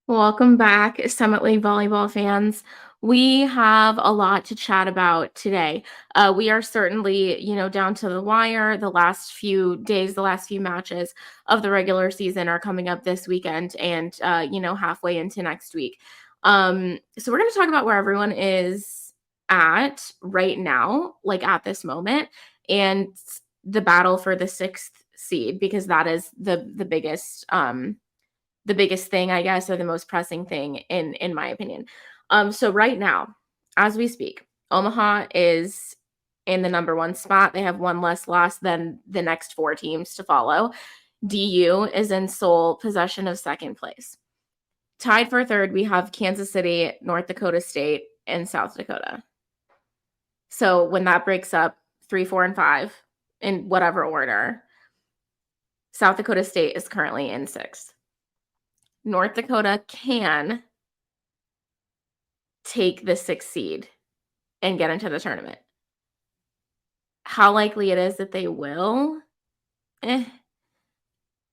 Welcome back, Summit League volleyball fans. We have a lot to chat about today. We are certainly, down to the wire. The last few days, the last few matches of the regular season are coming up this weekend and, halfway into next week. So we're going to talk about where everyone is at right now, like at this moment, and the battle for the sixth seed, because that is the biggest thing, I guess, or the most pressing thing in my opinion. So right now, as we speak, Omaha is in the number one spot. They have one less loss than the next four teams to follow. DU is in sole possession of second place. Tied for third, we have Kansas City, North Dakota State, and South Dakota. So when that breaks up 3, 4, and 5 in whatever order, South Dakota State is currently in sixth. North Dakota can take the sixth seed and get into the tournament. How likely it is that they will? Eh,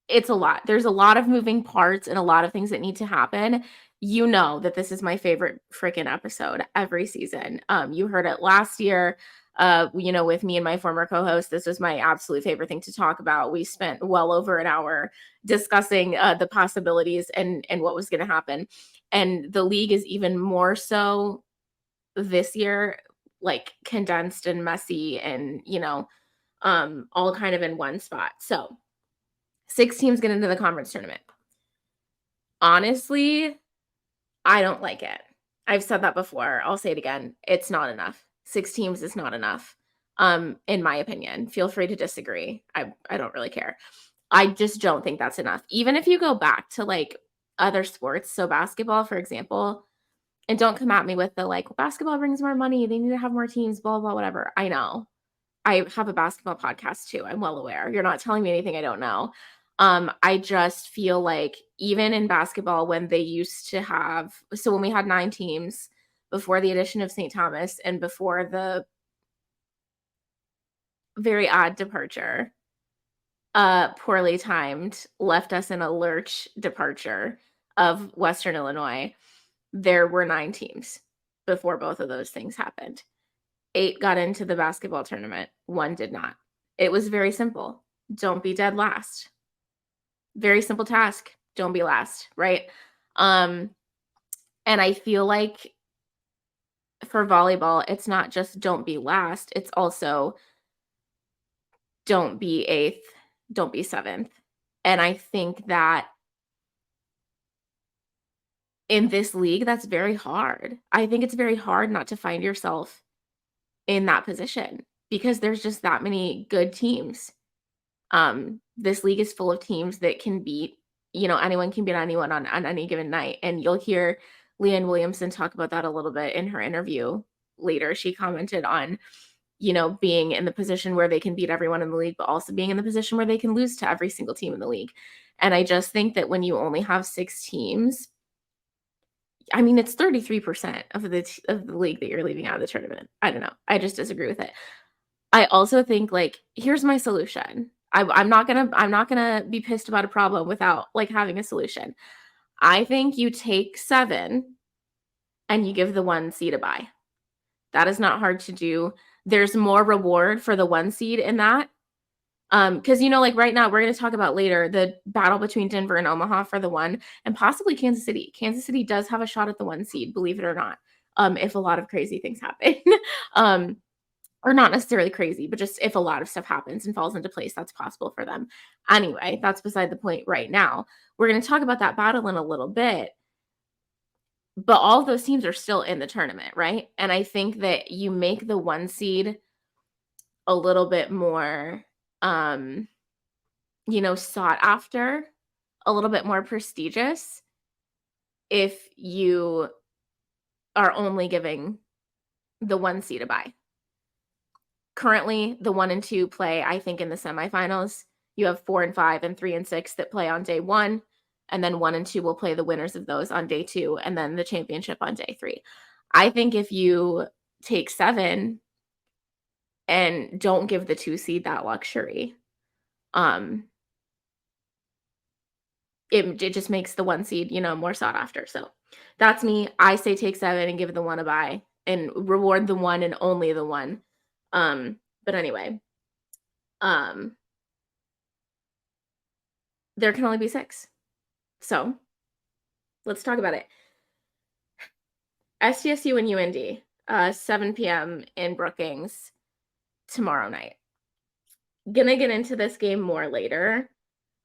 it's a lot. There's a lot of moving parts and a lot of things that need to happen. You know that this is my favorite freaking episode every season. You heard it last year. With me and my former co-host, this was my absolute favorite thing to talk about. We spent well over an hour discussing the possibilities and what was going to happen. And the league is even more so this year, like condensed and messy and, all kind of in one spot. So 6 teams get into the conference tournament. Honestly, I don't like it. I've said that before. I'll say it again. It's not enough. 6 teams is not enough, in my opinion. Feel free to disagree. I don't really care. I just don't think that's enough. Even if you go back to, like, other sports, so basketball, for example, and don't come at me with the, like, "Basketball brings more money, they need to have more teams, blah, blah, whatever." I know. I have a basketball podcast too, I'm well aware. You're not telling me anything I don't know. I just feel like even in basketball when they used to have when we had 9 teams before the addition of St. Thomas and before the very odd departure, poorly timed, left us in a lurch departure of Western Illinois, there were 9 teams before both of those things happened. 8 got into the basketball tournament, 1 did not. It was very simple. Don't be dead last. Very simple task. Don't be last, right? Um, and I feel like for volleyball, it's not just don't be last, it's also don't be 8th, don't be 7th. And I think that in this league, that's very hard. I think it's very hard not to find yourself in that position because there's just that many good teams. This league is full of teams that can beat, anyone can beat anyone on any given night. And you'll hear Leanne Williamson talk about that a little bit in her interview later. She commented on, being in the position where they can beat everyone in the league, but also being in the position where they can lose to every single team in the league. And I just think that when you only have 6 teams, I mean, it's 33% of the league that you're leaving out of the tournament. I don't know. I just disagree with it. I also think, like, here's my solution. I'm not gonna be pissed about a problem without, like, having a solution. I think you take 7 and you give the 1 seed a bye. That is not hard to do. There's more reward for the 1 seed in that. Because like, right now, we're gonna talk about later the battle between Denver and Omaha for the 1 and possibly Kansas City. Kansas City does have a shot at the 1 seed, believe it or not, if a lot of crazy things happen. Um or not necessarily crazy, but just if a lot of stuff happens and falls into place, that's possible for them. Anyway, that's beside the point right now. We're going to talk about that battle in a little bit, but all of those teams are still in the tournament, right? And I think that you make the 1 seed a little bit more, um, sought after, a little bit more prestigious if you are only giving the 1 seed a bye. Currently, the 1 and 2 play, I think, in the semifinals. You have 4 and 5 and 3 and 6 that play on day 1, and then 1 and 2 will play the winners of those on day 2, and then the championship on day 3. I think if you take 7 and don't give the 2 seed that luxury, um, it just makes the 1 seed, more sought after. So that's me. I say take 7 and give the 1 a bye and reward the 1 and only the 1. But anyway, um, there can only be 6. So let's talk about it. SDSU and UND, 7 p.m. in Brookings tomorrow night. Gonna get into this game more later.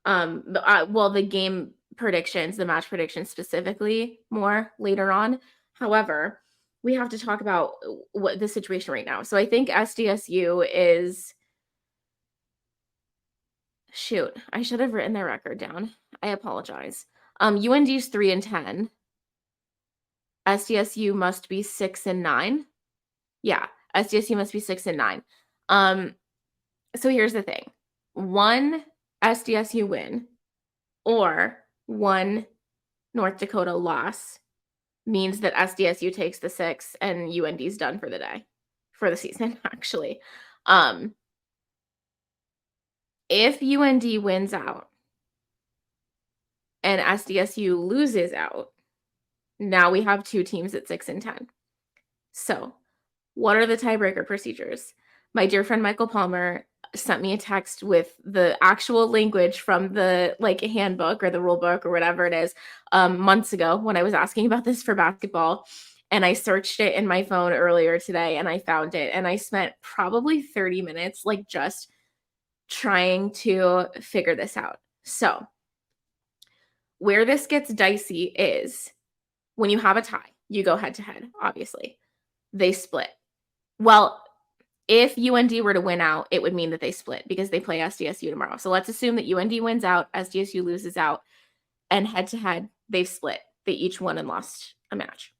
Well, the game predictions, the match predictions specifically more later on. However, we have to talk about what the situation right now. So I think SDSU is, shoot, I should have written their record down. I apologize. UND's 3-10. SDSU must be 6-9. Yeah, SDSU must be 6-9. So here's the thing. 1 SDSU win or 1 North Dakota loss means that SDSU takes the 6 and UND's done for the day, for the season, actually. If UND wins out and SDSU loses out, now we have 2 teams at 6-10. So what are the tiebreaker procedures? My dear friend Michael Palmer sent me a text with the actual language from the handbook or the rule book or whatever it is months ago when I was asking about this for basketball. And I searched it in my phone earlier today and I found it. And I spent probably 30 minutes just trying to figure this out. So where this gets dicey is when you have a tie, you go head to head, obviously. They split. Well, if UND were to win out, it would mean that they split because they play SDSU tomorrow. So let's assume that UND wins out, SDSU loses out, and head-to-head, they've split. They each won and lost a match.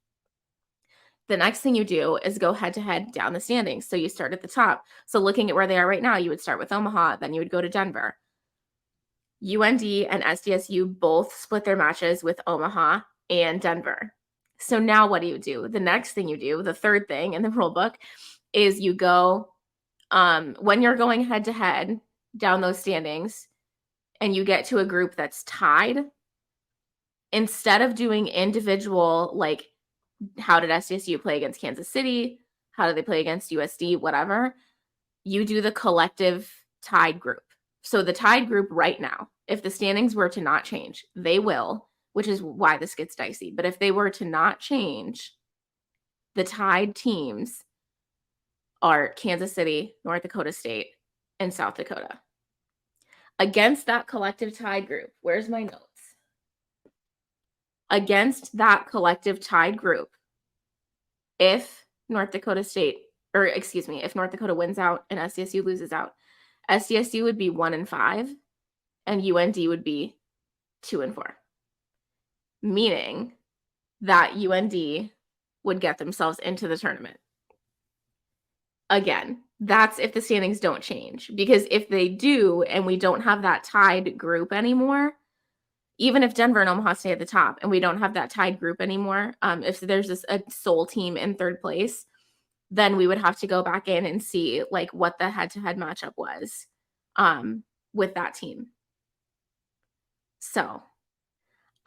The next thing you do is go head-to-head down the standings. So you start at the top. So looking at where they are right now, you would start with Omaha, then you would go to Denver. UND and SDSU both split their matches with Omaha and Denver. So now what do? The next thing you do, the third thing in the rule book, is you go, when you're going head to head down those standings and you get to a group that's tied, instead of doing individual, how did SDSU play against Kansas City? How did they play against USD? Whatever. You do the collective tied group. So the tied group right now, if the standings were to not change, they will, which is why this gets dicey. But if they were to not change, the tied teams are Kansas City, North Dakota State, and South Dakota. Against that collective tied group, where's my notes? Against that collective tied group, if North Dakota wins out and SDSU loses out, SDSU would be 1-5 and UND would be 2-4. Meaning that UND would get themselves into the tournament. Again, that's if the standings don't change. Because if they do and we don't have that tied group anymore, even if Denver and Omaha stay at the top and we don't have that tied group anymore, if there's a sole team in third place, then we would have to go back in and see what the head-to-head matchup was with that team. So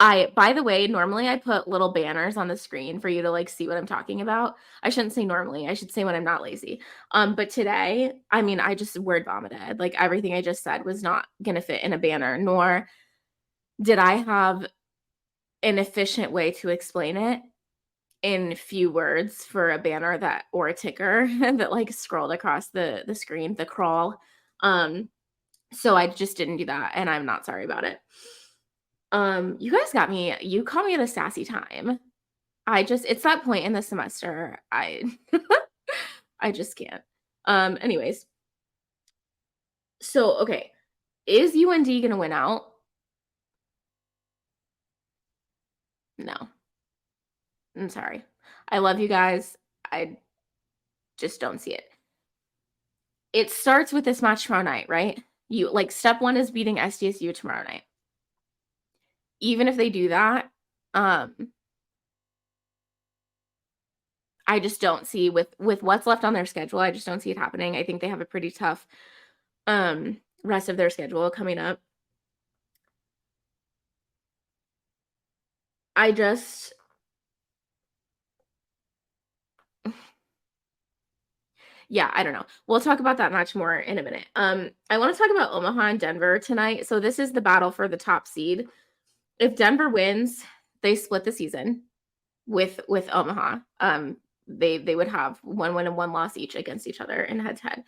by the way, normally I put little banners on the screen for you to see what I'm talking about. I shouldn't say normally. I should say when I'm not lazy. But today, I just word vomited. Everything I just said was not going to fit in a banner, nor did I have an efficient way to explain it in few words for a banner or a ticker that scrolled across the screen, the crawl. So I just didn't do that, and I'm not sorry about it. You guys you caught me at a sassy time. It's that point in the semester. I just can't. Anyways. So, okay. Is UND going to win out? No. I'm sorry. I love you guys. I just don't see it. It starts with this match tomorrow night, right? Step 1 is beating SDSU tomorrow night. Even if they do that, I just don't see with what's left on their schedule. I just don't see it happening. I think they have a pretty tough rest of their schedule coming up. I just yeah, I don't know. We'll talk about that match more in a minute. I want to talk about Omaha and Denver tonight. So this is the battle for the top seed. If Denver wins, they split the season with Omaha. They would have one win and one loss each against each other in head to head.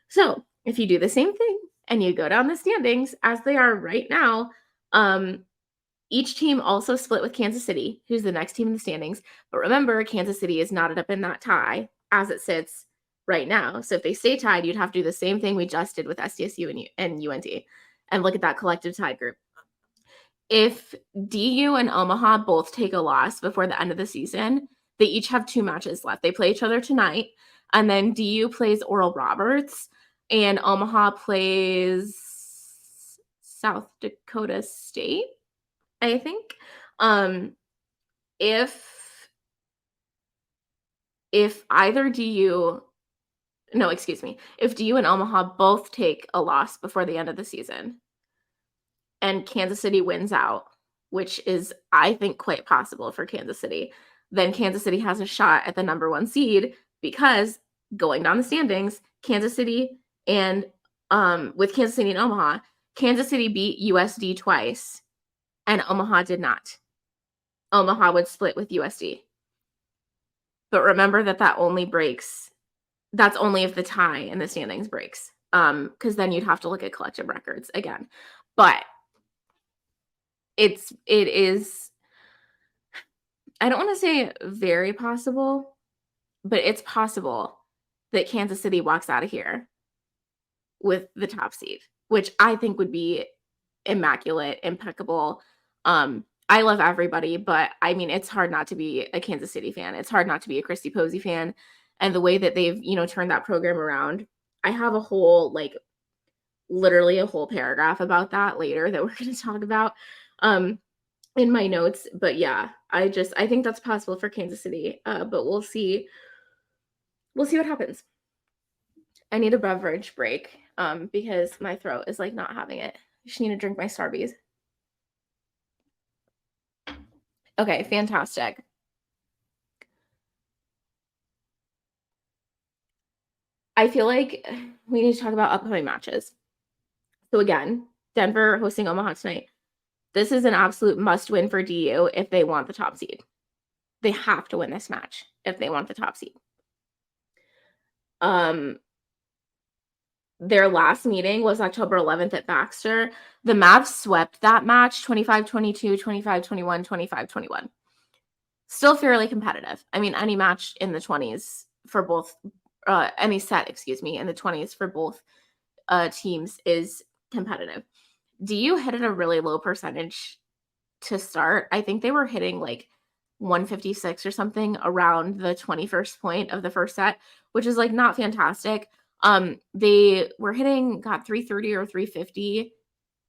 So if you do the same thing and you go down the standings as they are right now, each team also split with Kansas City, who's the next team in the standings. But remember, Kansas City is knotted up in that tie as it sits right now. So if they stay tied, you'd have to do the same thing we just did with SDSU and UNT and look at that collective tied group. If DU and Omaha both take a loss before the end of the season, they each have 2 matches left. They play each other tonight, and then DU plays Oral Roberts, and Omaha plays South Dakota State, I think. If either DU no, excuse me, if DU and Omaha both take a loss before the end of the season and Kansas City wins out, which is, I think, quite possible for Kansas City, then Kansas City has a shot at the number 1 seed because going down the standings, Kansas City and with Kansas City and Omaha, Kansas City beat USD twice and Omaha did not. Omaha would split with USD. But remember that only breaks that's only if the tie in the standings breaks. Because then you'd have to look at collective records again. But it is, I don't want to say very possible, but it's possible that Kansas City walks out of here with the top seed, which I think would be immaculate, impeccable. I love everybody, but I mean, it's hard not to be a Kansas City fan. It's hard not to be a Christy Posey fan. And the way that they've, turned that program around, I have a whole, literally a whole paragraph about that later that we're going to talk about in my notes. But yeah, I think that's possible for Kansas City. But we'll see. We'll see what happens. I need a beverage break because my throat is not having it. I just need to drink my Starbies. Okay, fantastic. I feel like we need to talk about upcoming matches. So again, Denver hosting Omaha tonight. This is an absolute must-win for DU if they want the top seed. They have to win this match if they want the top seed. Their last meeting was October 11th at Baxter. The Mavs swept that match 25-22, 25-21, 25-21. Still fairly competitive. I mean, any match in the 20s for both, any set, in the 20s for both teams is competitive. DU hit at a really low percentage to start. I think they were hitting 156 or something around the 21st point of the first set, which is not fantastic. They were got 330 or 350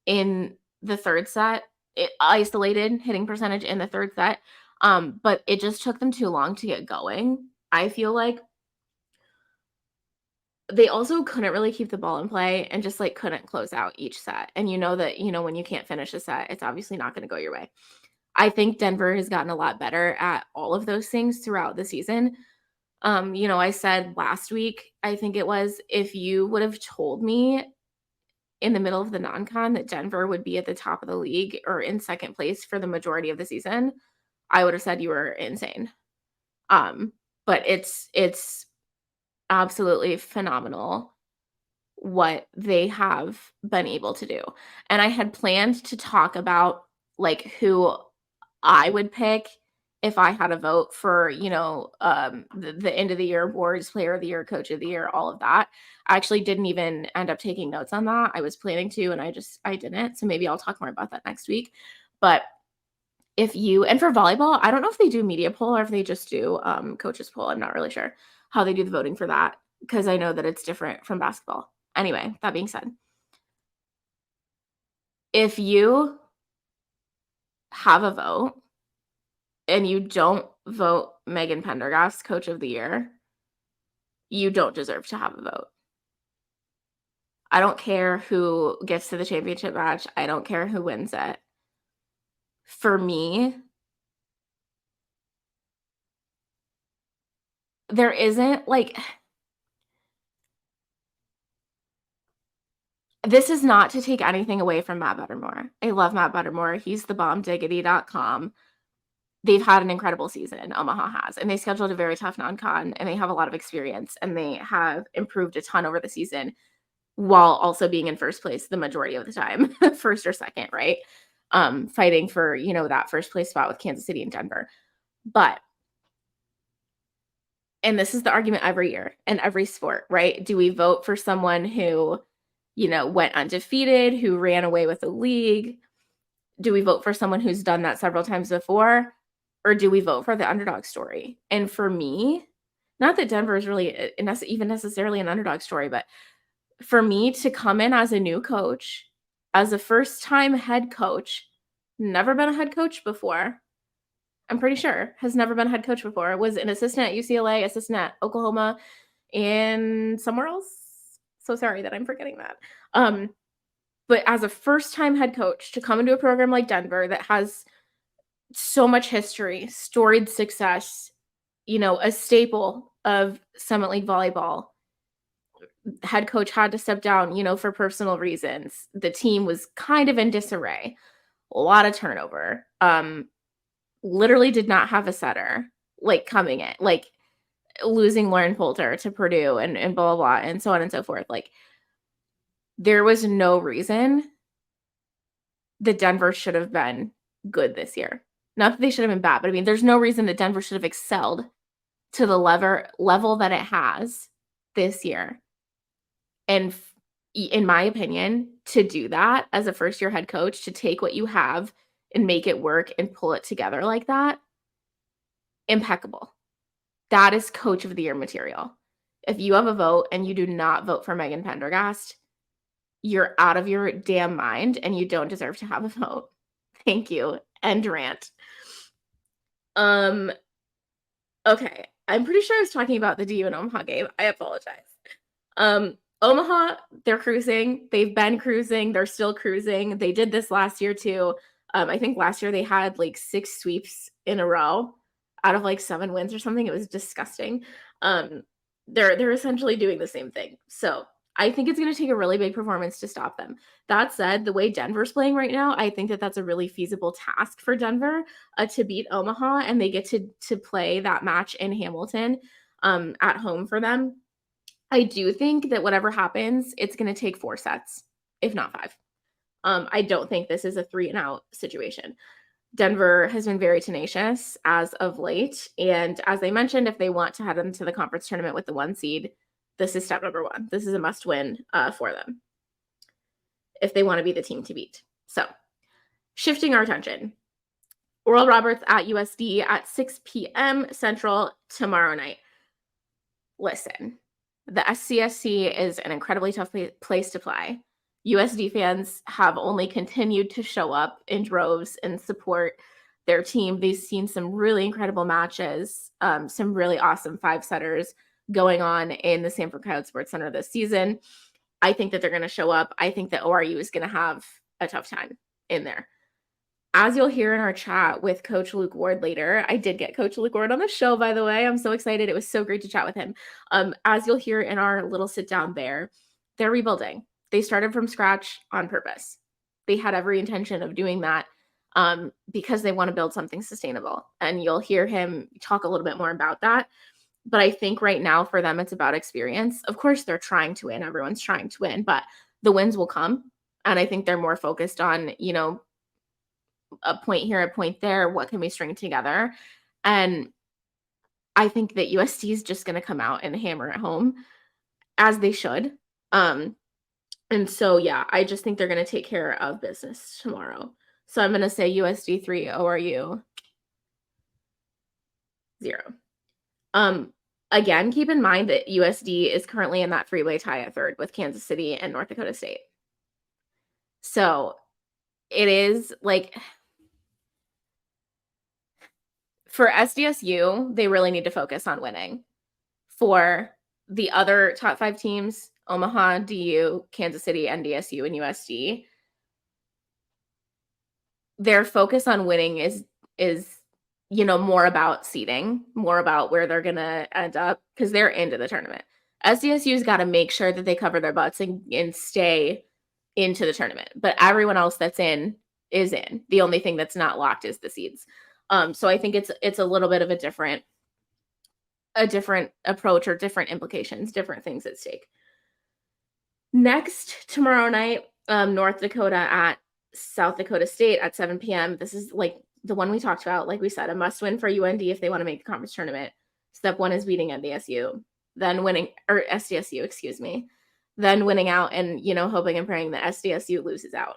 in the third set. Isolated hitting percentage in the third set. But it just took them too long to get going. I feel like they also couldn't really keep the ball in play and just couldn't close out each set. And when you can't finish a set, it's obviously not going to go your way. I think Denver has gotten a lot better at all of those things throughout the season. I said last week, I think it was, if you would have told me in the middle of the non-con that Denver would be at the top of the league or in second place for the majority of the season, I would have said you were insane. But it's absolutely phenomenal what they have been able to do. And I had planned to talk about who I would pick if I had a vote for, the end of the year awards, player of the year, coach of the year, all of that. I actually didn't even end up taking notes on that. I was planning to, and I didn't. So maybe I'll talk more about that next week. But and for volleyball, I don't know if they do media poll or if they just do coaches poll. I'm not really sure how they do the voting for that because I know that it's different from basketball. Anyway, that being said, if you have a vote and you don't vote Megan Pendergast's coach of the year, you don't deserve to have a vote. I don't care who gets to the championship match. I don't care who wins it. For me, there isn't, like, this is not to take anything away from Matt Buttermore. I love Matt Buttermore. He's the bombdiggity.com. They've had an incredible season, Omaha has, and they scheduled a very tough non-con, and they have a lot of experience, and they have improved a ton over the season while also being in first place the majority of the time, first or second, right? Fighting for, that first place spot with Kansas City and Denver. But, and this is the argument every year in every sport, right? Do we vote for someone who, went undefeated, who ran away with the league? Do we vote for someone who's done that several times before? Or do we vote for the underdog story? And for me, not that Denver is really even necessarily an underdog story, but for me to come in as a new coach, as a first-time head coach, never been a head coach before, I'm pretty sure, has never been a head coach before, was an assistant at UCLA, assistant at Oklahoma, and somewhere else. So sorry that I'm forgetting that. But as a first-time head coach to come into a program like Denver that has so much history, storied success, a staple of Summit League volleyball, head coach had to step down, for personal reasons. The team was kind of in disarray, a lot of turnover. Literally did not have a setter, like, coming in, like, losing Lauren Poulter to Purdue and blah, blah, blah, and so on and so forth. Like, there was no reason that Denver should have been good this year. Not that they should have been bad, but I mean, there's no reason that Denver should have excelled to the level that it has this year. And in my opinion, to do that as a first-year head coach, to take what you have and make it work and pull it together like that, impeccable. That is coach of the year material. If you have a vote and you do not vote for Megan Pendergast, you're out of your damn mind and you don't deserve to have a vote. Thank you. End rant. Okay. I'm pretty sure I was talking about the DU and Omaha game. I apologize. Omaha, they're cruising. They've been cruising. They're still cruising. They did this last year too. I think last year they had like 6 sweeps in a row out of like 7 wins or something. It was disgusting. They're essentially doing the same thing. So I think it's going to take a really big performance to stop them. That said, the way Denver's playing right now, I think that that's a really feasible task for Denver to beat Omaha, and they get to play that match in Hamilton at home for them. I do think that whatever happens, it's going to take 4 sets, if not 5. I don't think this is a 3-and-out situation. Denver has been very tenacious as of late, and as I mentioned, if they want to head into the conference tournament with the 1 seed, this is step number 1. This is a must-win for them if they want to be the team to beat. So, shifting our attention. Oral Roberts at USD at 6 p.m. Central tomorrow night. Listen, the SCSC is an incredibly tough place to play. USD fans have only continued to show up in droves and support their team. They've seen some really incredible matches, some really awesome 5-setters going on in the Sanford Coyote Sports Center this season. I think that they're going to show up. I think that ORU is going to have a tough time in there. As you'll hear in our chat with Coach Luke Ward later, I did get Coach Luke Ward on the show, by the way. I'm so excited. It was so great to chat with him. As you'll hear in our little sit down there, they're rebuilding. They started from scratch on purpose. They had every intention of doing that because they want to build something sustainable. And you'll hear him talk a little bit more about that. But I think right now for them, it's about experience. Of course, they're trying to win. Everyone's trying to win, but the wins will come. And I think they're more focused on, a point here, a point there. What can we string together? And I think that USD is just going to come out and hammer it home as they should. And so, yeah, I just think they're going to take care of business tomorrow. So I'm going to say USD 3, ORU 0. Again, keep in mind that USD is currently in that freeway tie at 3rd with Kansas City and North Dakota State. So it is like, for SDSU, they really need to focus on winning. For the other top 5 teams, Omaha, DU, Kansas City, NDSU, and USD, their focus on winning is more about seeding, more about where they're going to end up because they're into the tournament. SDSU's got to make sure that they cover their butts and stay into the tournament. But everyone else that's in is in. The only thing that's not locked is the seeds. So I think it's a little bit of a different approach or different implications, different things at stake. Next, tomorrow night, North Dakota at South Dakota State at 7 p.m. This is like the one we talked about. Like we said, a must win for UND if they want to make the conference tournament. Step one is beating NDSU, then winning, or SDSU, excuse me, then winning out and, hoping and praying that SDSU loses out.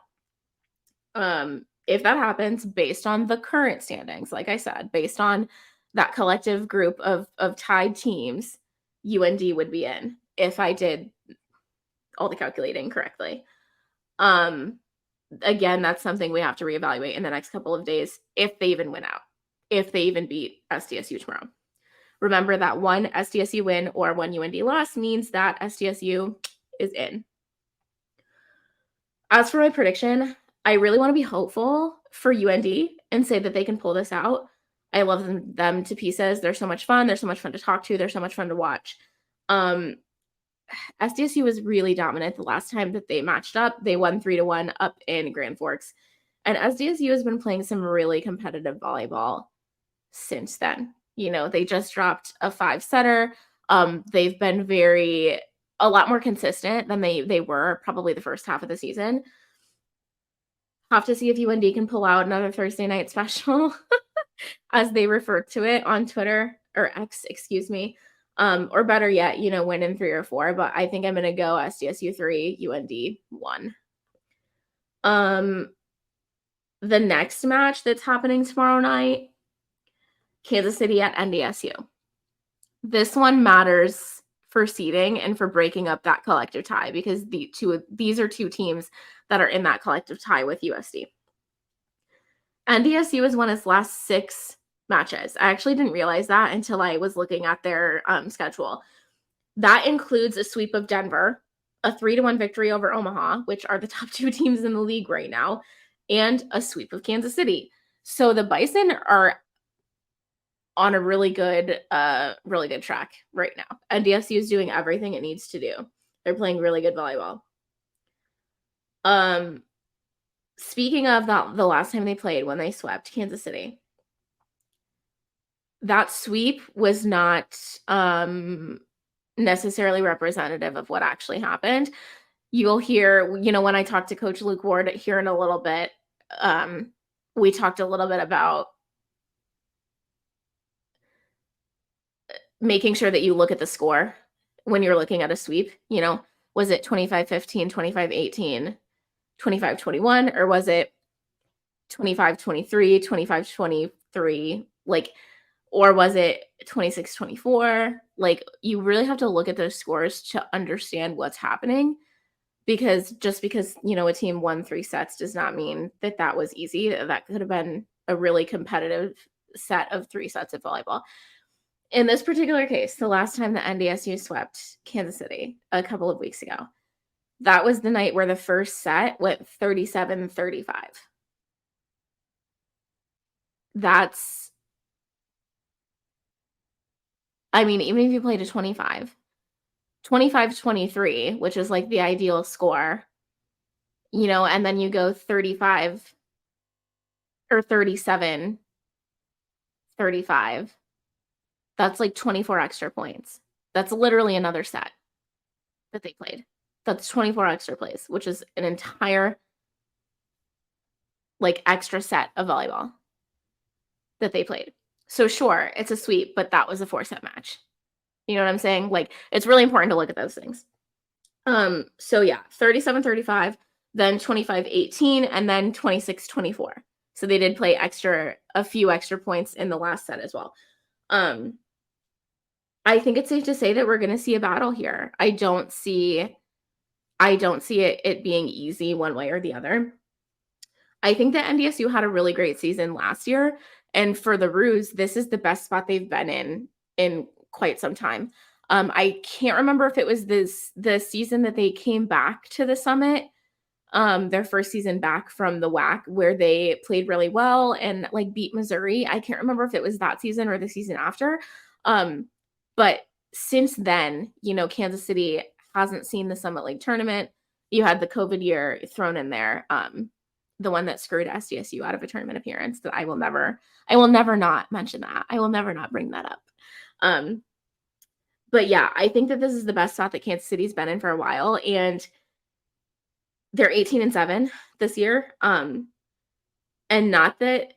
If that happens, based on the current standings, like I said, based on that collective group of tied teams, UND would be in if I did all the calculating correctly. Again, that's something we have to reevaluate in the next couple of days if they even win out, if they even beat SDSU tomorrow. Remember that one SDSU win or one UND loss means that SDSU is in. As for my prediction, I really want to be hopeful for UND and say that they can pull this out. I love them to pieces. They're so much fun. They're so much fun to talk to. They're so much fun to watch. SDSU was really dominant the last time that they matched up. They won 3-1 up in Grand Forks. And SDSU has been playing some really competitive volleyball since then. They just dropped a 5-setter. They've been a lot more consistent than they were probably the first half of the season. Have to see if UND can pull out another Thursday night special, as they refer to it on Twitter, or X, excuse me. Or better yet, win in 3 or 4. But I think I'm going to go SDSU 3, UND 1. The next match that's happening tomorrow night, Kansas City at NDSU. This one matters for seeding and for breaking up that collective tie because these are two teams that are in that collective tie with USD. NDSU has won its last 6 matches. I actually didn't realize that until I was looking at their schedule. That includes a sweep of Denver, a 3-1 victory over Omaha, which are the top 2 teams in the league right now, and a sweep of Kansas City. So the Bison are on a really good track right now. NDSU is doing everything it needs to do. They're playing really good volleyball. Speaking of the last time they played, when they swept Kansas City, that sweep was not necessarily representative of what actually happened. You'll hear, when I talked to Coach Luke Ward here in a little bit, we talked a little bit about making sure that you look at the score when you're looking at a sweep. Was it 25-15, 25-18, 25-21, or was it 25-23, 25-23, or was it 26-24? You really have to look at those scores to understand what's happening, because just because, a team won 3 sets does not mean that that was easy. That could have been a really competitive set of 3 sets of volleyball. In this particular case, the last time the NDSU swept Kansas City a couple of weeks ago, that was the night where the first set went 37-35. Even if you played a 25-23, which is the ideal score, and then you go 35 or 37-35, that's 24 extra points. That's literally another set that they played. That's 24 extra plays, which is an entire extra set of volleyball that they played. So sure, it's a sweep, but that was a 4-set match. You know what I'm saying? It's really important to look at those things. So yeah, 37-35, then 25-18, and then 26-24. So they did play a few extra points in the last set as well. I think it's safe to say that we're going to see a battle here. I don't see it being easy one way or the other. I think that NDSU had a really great season last year, and for the Roos, this is the best spot they've been in quite some time. I can't remember if it was the season that they came back to the summit their first season back from the WAC, where they played really well and like beat Missouri. I can't remember if it was that season or the season after. But since then, Kansas City hasn't seen the Summit League tournament. You had the COVID year thrown in there. The one that screwed SDSU out of a tournament appearance that I will never not mention that. I will never not bring that up. But yeah, I think that this is the best spot that Kansas City's been in for a while, and they're 18-7 this year. And not that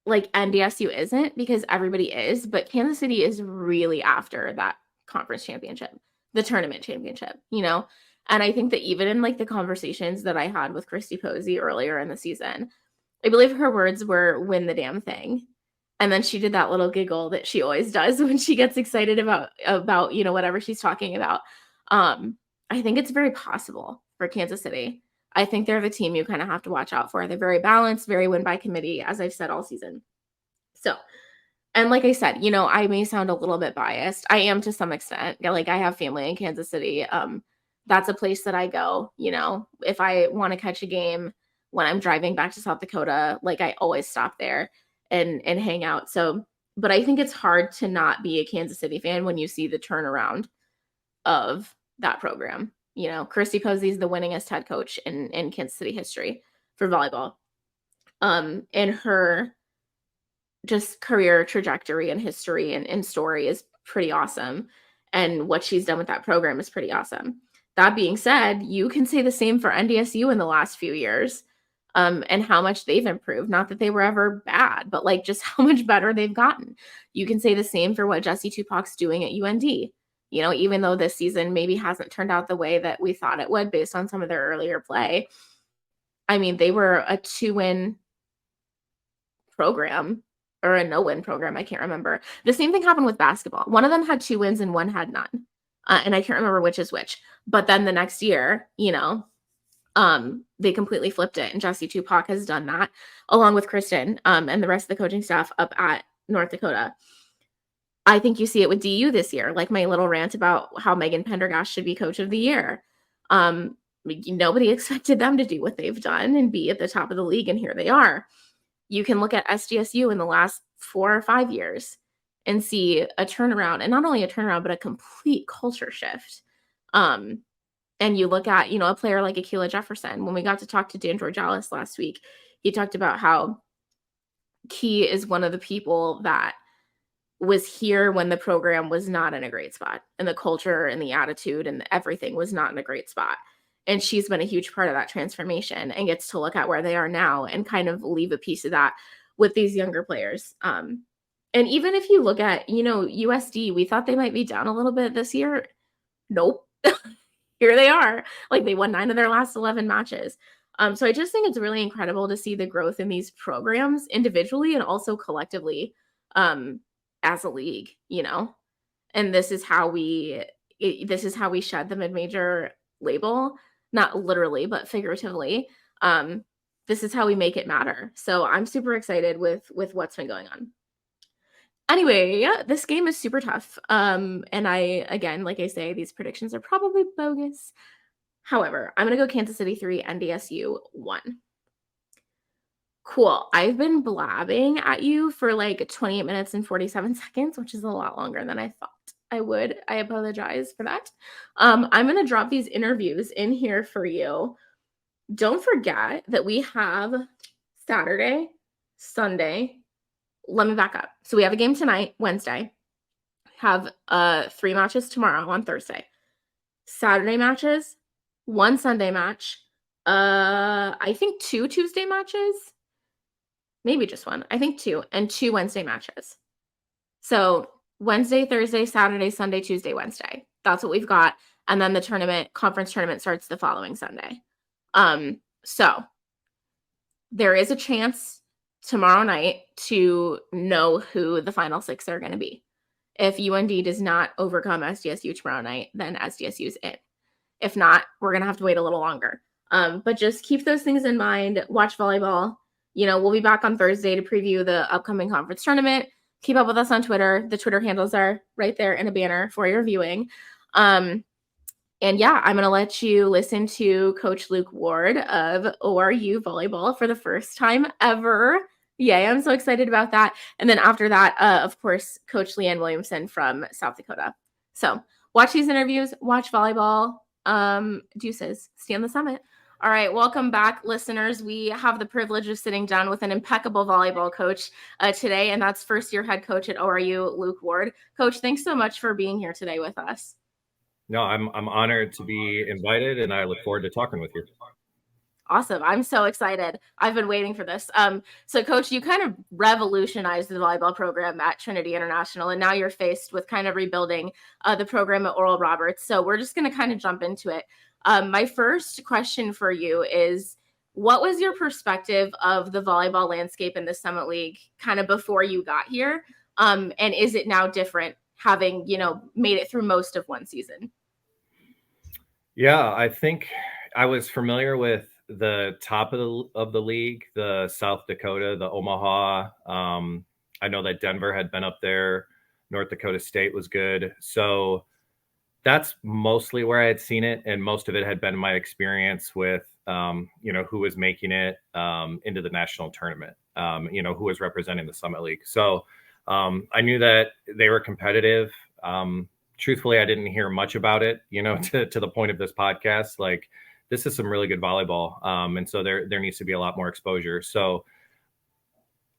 like NDSU isn't, because everybody is, but Kansas City is really after that conference championship, the tournament championship, And I think that even in like the conversations that I had with Christy Posey earlier in the season, I believe her words were "win the damn thing." And then she did that little giggle that she always does when she gets excited about whatever she's talking about. I think it's very possible for Kansas City. I think they're the team you kind of have to watch out for. They're very balanced, very win by committee, as I've said all season. So, and like I said, I may sound a little bit biased. I am to some extent. Like, I have family in Kansas City. That's a place that I go, if I want to catch a game when I'm driving back to South Dakota, like I always stop there and hang out. So, but I think it's hard to not be a Kansas City fan when you see the turnaround of that program. Christy Posey is the winningest head coach in Kansas City history for volleyball. And her just career trajectory and history and story is pretty awesome. And what she's done with that program is pretty awesome. That being said, you can say the same for NDSU in the last few years, and how much they've improved. Not that they were ever bad, but like just how much better they've gotten. You can say the same for what Jessie Tupac's doing at UND. Even though this season maybe hasn't turned out the way that we thought it would based on some of their earlier play. I mean, they were a 2-win program or a no-win program. I can't remember. The same thing happened with basketball. One of them had 2 wins and one had none. And I can't remember which is which. But then the next year, they completely flipped it. And Jessie Tupac has done that along with Kristen and the rest of the coaching staff up at North Dakota. I think you see it with DU this year, like my little rant about how Megan Pendergast should be coach of the year. Nobody expected them to do what they've done and be at the top of the league, and here they are. You can look at SDSU in the last 4 or 5 years and see a turnaround, and not only a turnaround, but a complete culture shift. And you look at, a player like Akila Jefferson. When we got to talk to Dan Georgalis last week, he talked about how Key is one of the people that was here when the program was not in a great spot, and the culture and the attitude and everything was not in a great spot. And she's been a huge part of that transformation and gets to look at where they are now and kind of leave a piece of that with these younger players. And even if you look at, USD, we thought they might be down a little bit this year. Nope. Here they are. Like, they won 9 of their last 11 matches. So I just think it's really incredible to see the growth in these programs individually and also collectively as a league, and this is how we shed the mid-major label, not literally, but figuratively. This is how we make it matter. So I'm super excited with what's been going on. Anyway, yeah, this game is super tough. And again, like I say, these predictions are probably bogus. However, I'm going to go Kansas City 3, NDSU 1. Cool. I've been blabbing at you for like 28 minutes and 47 seconds, which is a lot longer than I thought I would. I apologize for that. I'm going to drop these interviews in here for you. Don't forget that we have Saturday, Sunday. Let me back up. So we have a game tonight, Wednesday. Have 3 matches tomorrow on Thursday. Saturday matches, 1 Sunday match. I think 2 Tuesday matches. Maybe just 1. I think 2, and 2 Wednesday matches. So Wednesday, Thursday, Saturday, Sunday, Tuesday, Wednesday. That's what we've got. And then the conference tournament starts the following Sunday. So there is a chance tomorrow night to know who the final 6 are going to be. If UND does not overcome SDSU tomorrow night, then SDSU's in. If not, we're going to have to wait a little longer. But just keep those things in mind. Watch volleyball. We'll be back on Thursday to preview the upcoming conference tournament. Keep up with us on Twitter. The Twitter handles are right there in a banner for your viewing. And yeah, I'm going to let you listen to Coach Luke Ward of ORU Volleyball for the first time ever. Yay, I'm so excited about that. And then after that, of course, Coach Leanne Williamson from South Dakota. So watch these interviews, watch volleyball. Deuces, stay on the summit. All right, welcome back, listeners. We have the privilege of sitting down with an impeccable volleyball coach today, and that's first-year head coach at ORU, Luke Ward. Coach, thanks so much for being here today with us. No, I'm honored to be invited, and I look forward to talking with you. Awesome. I'm so excited. I've been waiting for this. So Coach, you kind of revolutionized the volleyball program at Trinity International, and now you're faced with kind of rebuilding the program at Oral Roberts. So we're just going to kind of jump into it. My first question for you is, what was your perspective of the volleyball landscape in the Summit League kind of before you got here? And is it now different having, made it through most of one season? Yeah, I think I was familiar with the top of the league, the South Dakota, the Omaha. I know that Denver had been up there. North Dakota State was good. So that's mostly where I had seen it. And most of it had been my experience with, who was making it into the national tournament, who was representing the Summit League. So I knew that they were competitive. Truthfully, I didn't hear much about it, to the point of this podcast. Like, this is some really good volleyball. And so there needs to be a lot more exposure. So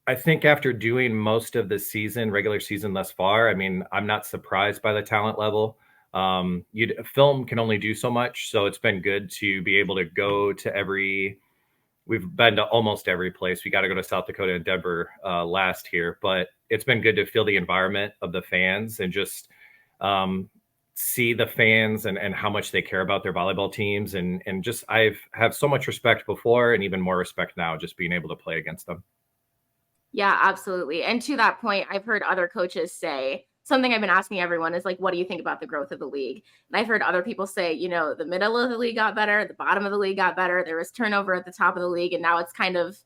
I think after doing most of the season, regular season thus far, I mean, I'm not surprised by the talent level. Film can only do so much. So it's been good to be able to go to we've been to almost every place. We got to go to South Dakota and Denver last here, but it's been good to feel the environment of the fans and just see the fans and how much they care about their volleyball teams. And just, I've have so much respect before and even more respect now, just being able to play against them. Yeah, absolutely. And to that point, I've heard other coaches say something I've been asking everyone is like, what do you think about the growth of the league? And I've heard other people say, the middle of the league got better, the bottom of the league got better. There was turnover at the top of the league, and now it's kind of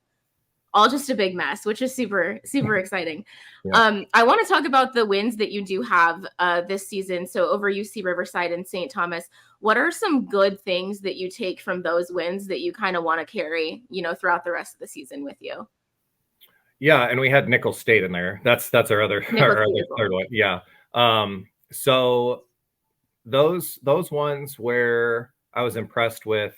all just a big mess, which is super, super exciting. Yeah. I want to talk about the wins that you do have this season. So over UC Riverside and St. Thomas, what are some good things that you take from those wins that you kind of want to carry, throughout the rest of the season with you? Yeah, and we had Nicholls State in there. That's our other third one. Yeah. So those ones where I was impressed with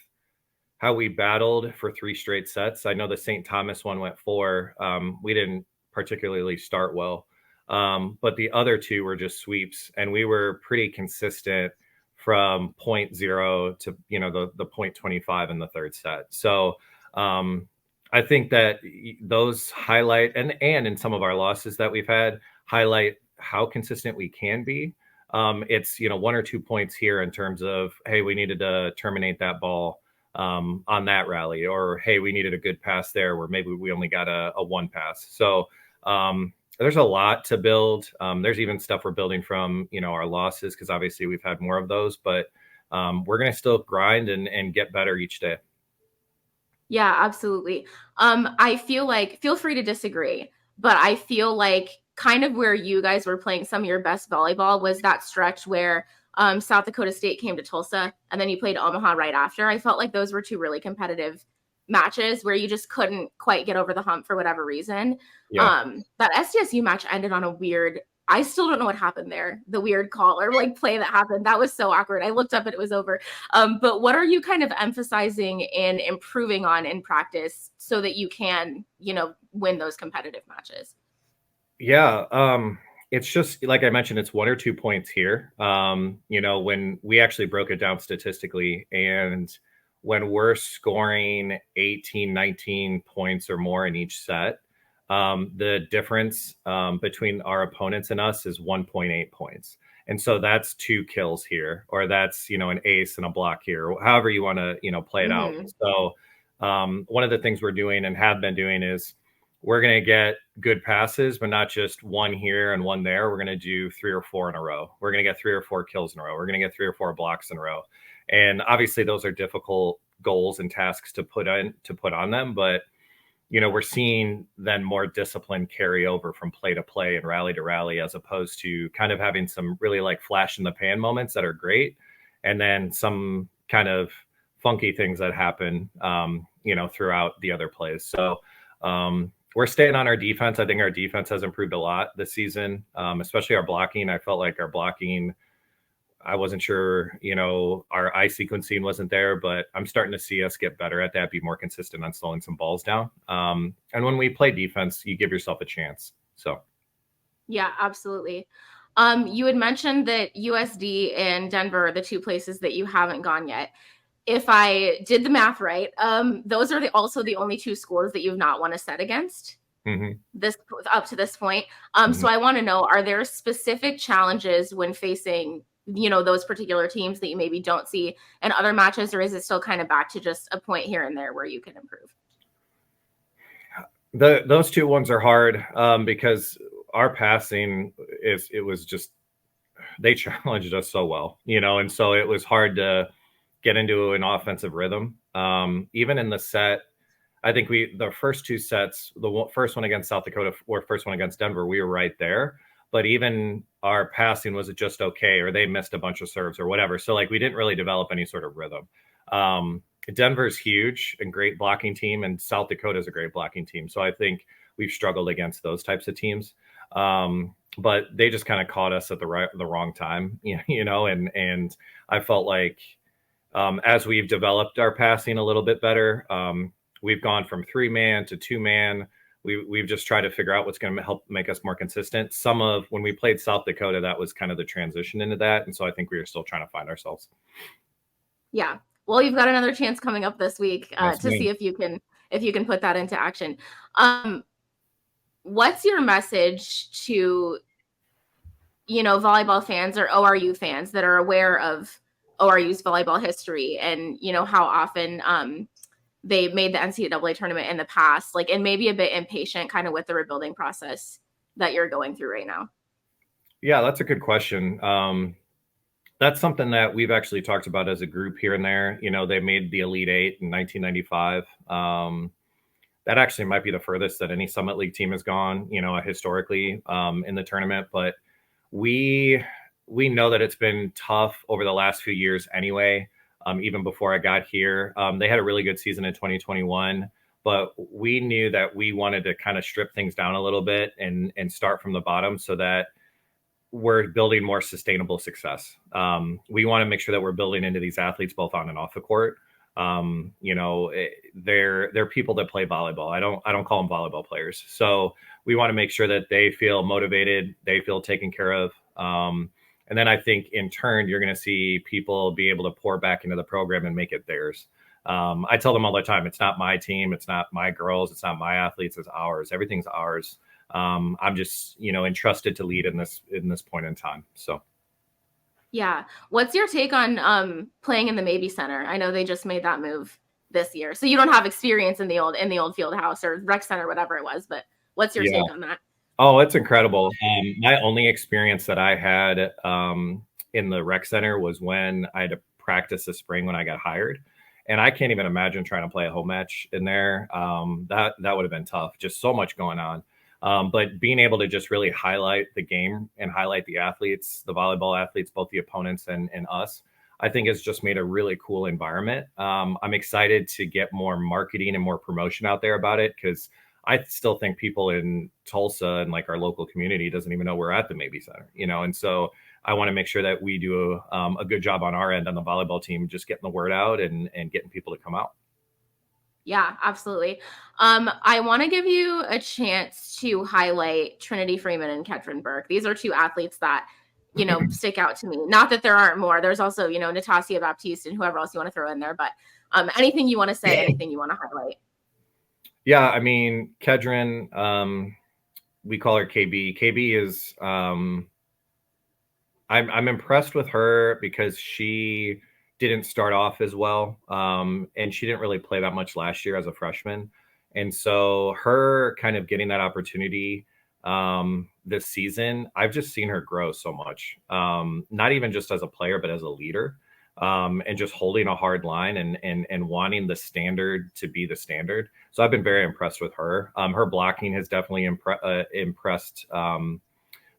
how we battled for 3 straight sets. I know the St. Thomas one went 4. We didn't particularly start well, but the other 2 were just sweeps, and we were pretty consistent from 0.0 to the 0.25 in the third set. So I think that those highlight and in some of our losses that we've had highlight how consistent we can be. It's 1 or 2 points here in terms of, hey, we needed to terminate that ball on that rally, or hey, we needed a good pass there where maybe we only got a 1 pass. So there's a lot to build. There's even stuff we're building from our losses, because obviously we've had more of those, but we're going to still grind and get better each day. Yeah, absolutely. I feel like, feel free to disagree, but I feel like kind of where you guys were playing some of your best volleyball was that stretch where South Dakota State came to Tulsa and then you played Omaha right after. I felt like those were 2 really competitive matches where you just couldn't quite get over the hump for whatever reason. Yeah. That SDSU match ended on a weird, I still don't know what happened there. The weird call or like play that happened. That was so awkward. I looked up and it was over. But what are you kind of emphasizing and improving on in practice so that you can, win those competitive matches? Yeah. It's just, like I mentioned, it's 1 or 2 points here. When we actually broke it down statistically, and when we're scoring 18, 19 points or more in each set, the difference between our opponents and us is 1.8 points. And so that's 2 kills here, or that's, an ace and a block here, however you want to, play it out. So one of the things we're doing and have been doing is we're going to get good passes, but not just 1 here and 1 there. We're going to do 3 or 4 in a row. We're going to get 3 or 4 kills in a row. We're going to get 3 or 4 blocks in a row. And obviously those are difficult goals and tasks to put on them, but we're seeing then more discipline carry over from play to play and rally to rally, as opposed to kind of having some really like flash in the pan moments that are great and then some kind of funky things that happen, throughout the other plays. So we're staying on our defense. I think our defense has improved a lot this season, especially our blocking. I felt like our blocking, I wasn't sure, our eye sequencing wasn't there, but I'm starting to see us get better at that, be more consistent on slowing some balls down. And when we play defense, you give yourself a chance. So. Yeah, absolutely. You had mentioned that USD and Denver are the two places that you haven't gone yet. If I did the math right, those are also the only two schools that you've not won a set against this up to this point. So I want to know, are there specific challenges when facing, those particular teams that you maybe don't see in other matches, or is it still kind of back to just a point here and there where you can improve? Those two ones are hard because our passing they challenged us so well, and so it was hard to get into an offensive rhythm. Even in the set, I think the first two sets, the first one against South Dakota or first one against Denver, we were right there. But even our passing was just okay, or they missed a bunch of serves or whatever. So we didn't really develop any sort of rhythm. Denver's huge and great blocking team, and South Dakota is a great blocking team. So I think we've struggled against those types of teams. But they just kind of caught us at the wrong time, and I felt like as we've developed our passing a little bit better, we've gone from 3-man to 2-man. We've just tried to figure out what's going to help make us more consistent. When we played South Dakota, that was kind of the transition into that. And so I think we are still trying to find ourselves. Yeah. Well, you've got another chance coming up this week to see if you can put that into action. What's your message to, volleyball fans or ORU fans that are aware of ORU's volleyball history and, how often they made the NCAA tournament in the past, and maybe a bit impatient kind of with the rebuilding process that you're going through right now? Yeah, that's a good question. That's something that we've actually talked about as a group here and there. They made the Elite Eight in 1995. That actually might be the furthest that any Summit League team has gone, historically in the tournament. But we know that it's been tough over the last few years anyway. Even before I got here, they had a really good season in 2021, but we knew that we wanted to kind of strip things down a little bit and start from the bottom so that we're building more sustainable success. We want to make sure that we're building into these athletes both on and off the court. They're people that play volleyball. I don't call them volleyball players. So we want to make sure that they feel motivated, they feel taken care of. And then I think in turn, you're going to see people be able to pour back into the program and make it theirs. I tell them all the time, it's not my team. It's not my girls. It's not my athletes. It's ours. Everything's ours. I'm just, entrusted to lead in this point in time. So. Yeah. What's your take on playing in the Maybe Center? I know they just made that move this year. So you don't have experience in the old field house or rec center, whatever it was, but what's your take on that? Oh, it's incredible. My only experience that I had in the rec center was when I had to practice this spring when I got hired. And I can't even imagine trying to play a home match in there. That would have been tough. Just so much going on. But being able to just really highlight the game and highlight the athletes, the volleyball athletes, both the opponents and us, I think has just made a really cool environment. I'm excited to get more marketing and more promotion out there about it because I still think people in Tulsa and our local community doesn't even know we're at the Maybe Center, and so I want to make sure that we do a good job on our end on the volleyball team, just getting the word out and getting people to come out. Yeah, absolutely. I want to give you a chance to highlight Trinity Freeman and Ketrin Burke. These are two athletes that, stick out to me. Not that there aren't more. There's also, Natasha Baptiste and whoever else you want to throw in there. But anything you want to say, anything you want to highlight. Yeah, I mean, Kedren, we call her KB. KB is, I'm impressed with her because she didn't start off as well, and she didn't really play that much last year as a freshman. And so her kind of getting that opportunity this season, I've just seen her grow so much, not even just as a player, but as a leader. And just holding a hard line and wanting the standard to be the standard. So I've been very impressed with her. Her blocking has definitely impressed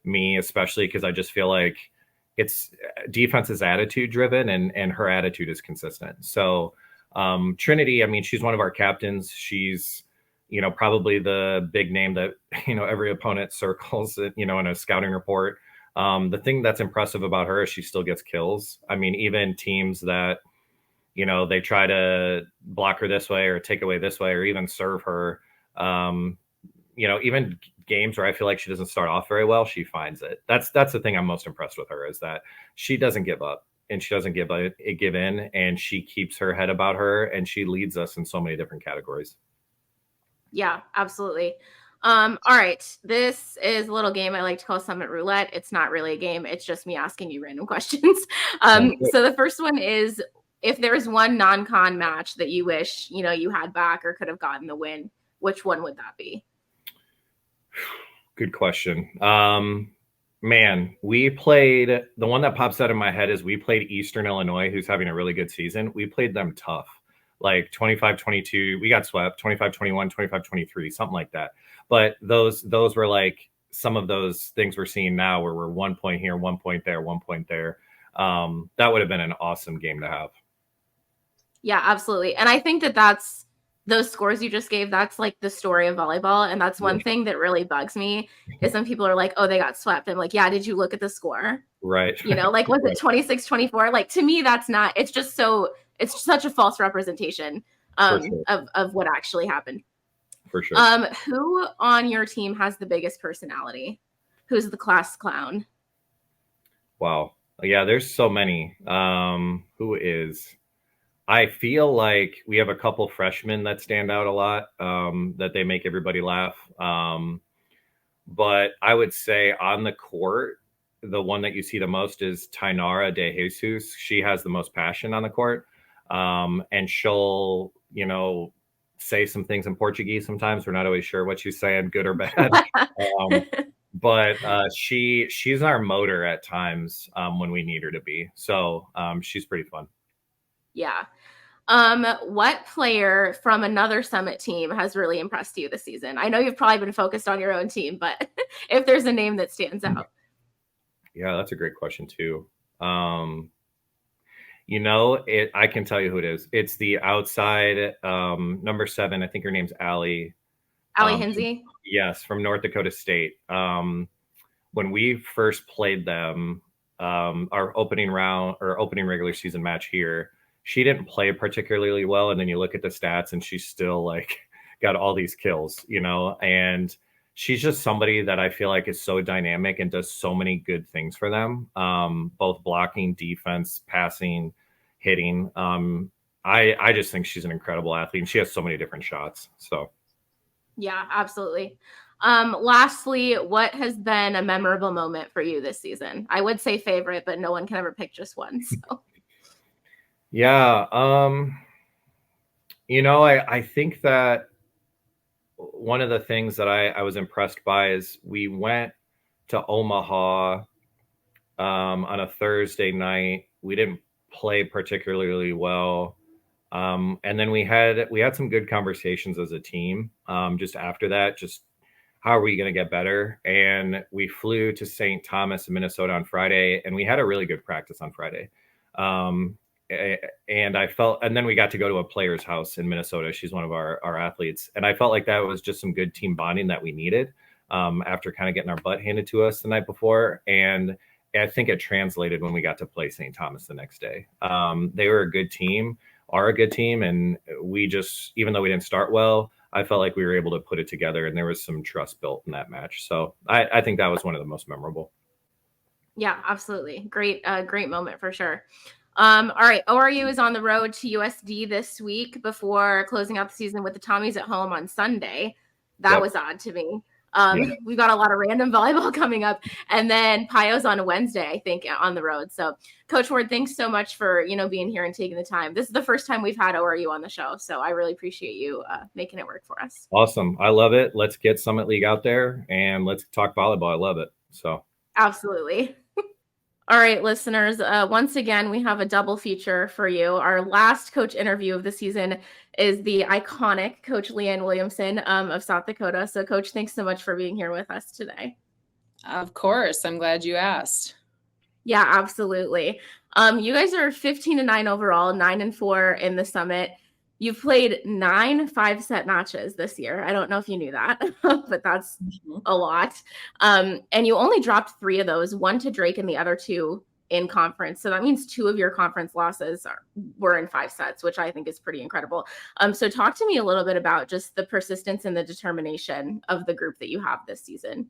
me, especially because I just feel like it's defense is attitude driven, and her attitude is consistent. So Trinity, I mean, she's one of our captains. She's, probably the big name that, every opponent circles, in a scouting report. The thing that's impressive about her is she still gets kills. I mean, even teams that, they try to block her this way or take away this way or even serve her. Even games where I feel like she doesn't start off very well, she finds it. That's the thing I'm most impressed with her, is that she doesn't give up and she doesn't give in, and she keeps her head about her, and she leads us in so many different categories. Yeah, absolutely. All right. This is a little game I like to call Summit Roulette. It's not really a game. It's just me asking you random questions. So the first one is, if there's one non-con match that you wish, you had back or could have gotten the win, which one would that be? Good question. Man, we played, the one that pops out in my head is we played Eastern Illinois, who's having a really good season. We played them tough, like 25-22. We got swept, 25-21, 25-23, something like that. But those were like some of those things we're seeing now, where we're 1 point here, 1 point there, 1 point there. That would have been an awesome game to have. Yeah, absolutely. And I think that's those scores you just gave, that's like the story of volleyball. And that's one thing that really bugs me, is when people are like, oh, they got swept. I'm like, yeah, did you look at the score? Right. Like, was it 26-24? Like, to me, that's not, it's just it's such a false representation of what actually happened. For sure. Who on your team has the biggest personality? Who's the class clown? Wow. Yeah, there's so many. Who is? I feel like we have a couple freshmen that stand out a lot, that they make everybody laugh. But I would say on the court, the one that you see the most is Tainara De Jesus. She has the most passion on the court. And she'll, say some things in Portuguese sometimes. We're not always sure what she's saying, good or bad. But she's our motor at times, when we need her to be. So she's pretty fun. Yeah. What player from another Summit team has really impressed you this season? I know you've probably been focused on your own team, but if there's a name that stands out. Yeah, that's a great question too. I can tell you who it is. It's the outside, number 7. I think her name's Allie. Allie Hinsey? Yes, from North Dakota State. When we first played them, our opening regular season match here, she didn't play particularly well. And then you look at the stats and she's still like got all these kills, and she's just somebody that I feel like is so dynamic and does so many good things for them. Both blocking, defense, passing, hitting. I just think she's an incredible athlete, and she has so many different shots. So. Yeah, absolutely. Lastly, what has been a memorable moment for you this season? I would say favorite, but no one can ever pick just one. So. Yeah. I think that one of the things that I was impressed by is we went to Omaha on a Thursday night. We didn't play particularly well. And then we had some good conversations as a team. Just after that, just how are we going to get better? And we flew to St. Thomas in Minnesota on Friday, and we had a really good practice on Friday. And then we got to go to a player's house in Minnesota. She's one of our athletes. And I felt like that was just some good team bonding that we needed, after kind of getting our butt handed to us the night before. And I think it translated when we got to play St. Thomas the next day. They were a good team, are a good team. And we just, even though we didn't start well, I felt like we were able to put it together, and there was some trust built in that match. So I think that was one of the most memorable. Yeah, absolutely. Great moment for sure. All right. ORU is on the road to USD this week before closing out the season with the Tommies at home on Sunday. That was odd to me. We've got a lot of random volleyball coming up, and then Pio's on a Wednesday, I think, on the road. So Coach Ward, thanks so much for, being here and taking the time. This is the first time we've had ORU on the show, so I really appreciate you making it work for us. Awesome. I love it. Let's get Summit League out there and let's talk volleyball. I love it. So absolutely. All right, listeners, once again, we have a double feature for you. Our last coach interview of the season is the iconic Coach Leanne Williamson of South Dakota. So, Coach, thanks so much for being here with us today. Of course. I'm glad you asked. Yeah, absolutely. You guys are 15-9 overall, 9-4 in the summit. You've played 9 5-set matches this year. I don't know if you knew that, but that's a lot. And you only dropped 3 of those, one to Drake and the other 2 in conference. So that means 2 of your conference losses were in 5 sets, which I think is pretty incredible. So talk to me a little bit about just the persistence and the determination of the group that you have this season.